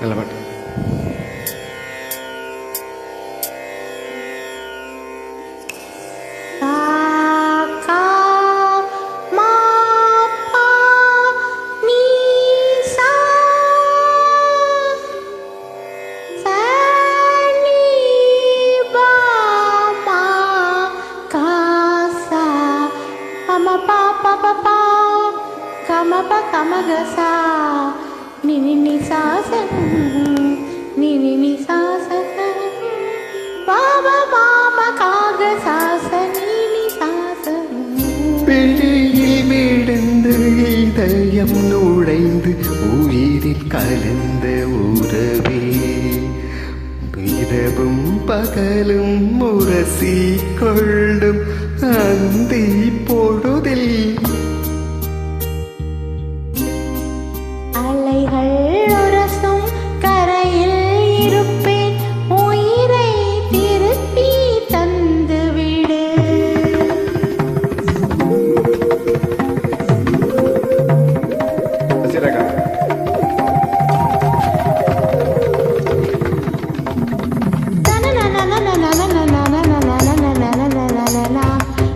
நல்ல பாட்டு. Kamagasa nini sasa nini sasa baba mama kagasa nini sasa வெளியில் விழுந்து இதயம் நுழைந்து உயிரில் கலந்த உறவே இரவும் பகலும் முரசி கொள்ளும் அந்தி பொழுதில் அலைகள் உரசும் கரையில் இருப்பேன் உயிரை திருப்பி தந்துவிடு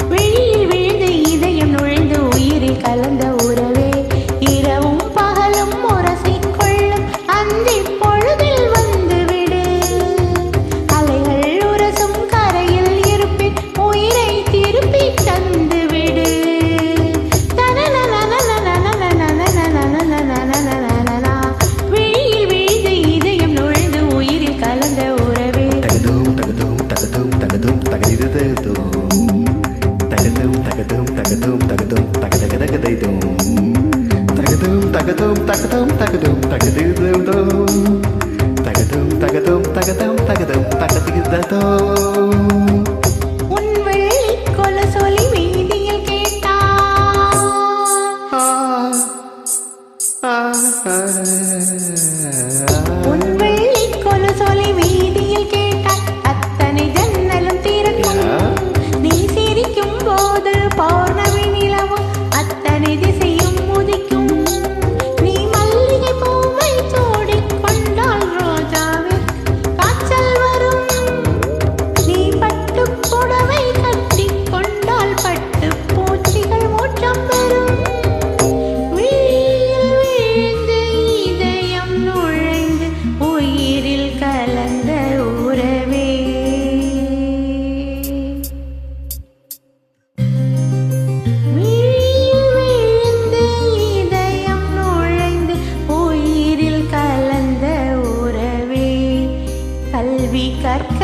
வெளியில் விழுந்து இதயம் நுழைந்து உயிரில் கலந்த உறவே இரவும் பகலும் உரசிக்கொள்ளும் அந்தி பொழுதில் வந்துவிடு அலைகள் உரசும் கரையில் இருப்பின் உயிரை திருப்பி தந்துவிடு வெளியில் விழுந்து இதயம் நுழைந்து உயிரில் கலந்த உறவே உன் வெள்ளிக் கொலுசொலி வீதியில் கேட்டா உன் வெள்ளிக் கொலுசொலி வீதியில் கேட்டால் அத்தனை ஜன்னலும் திறக்கும் நீ சிரிக்கும் போது பௌர்ணமி நிலவும் அத்தனை திசையும் உதிக்கும் நீ மல்லிகை பூவை சூடிக் கொண்டால் ரோஜாவில் காய்ச்சல் வரும் நீ பட்டுப் புடவை கட்டிக் கொண்டால் பட்டுப் பூச்சிகள் மோட்சம் பெறும் விழியில் விழுந்து இதயம் நுழைந்து உயிரில் கலந்த உறவே விழியில் விழுந்து இதயம் நுழைந்து உயிரில் கலந்த உறவே கல்வி கற்க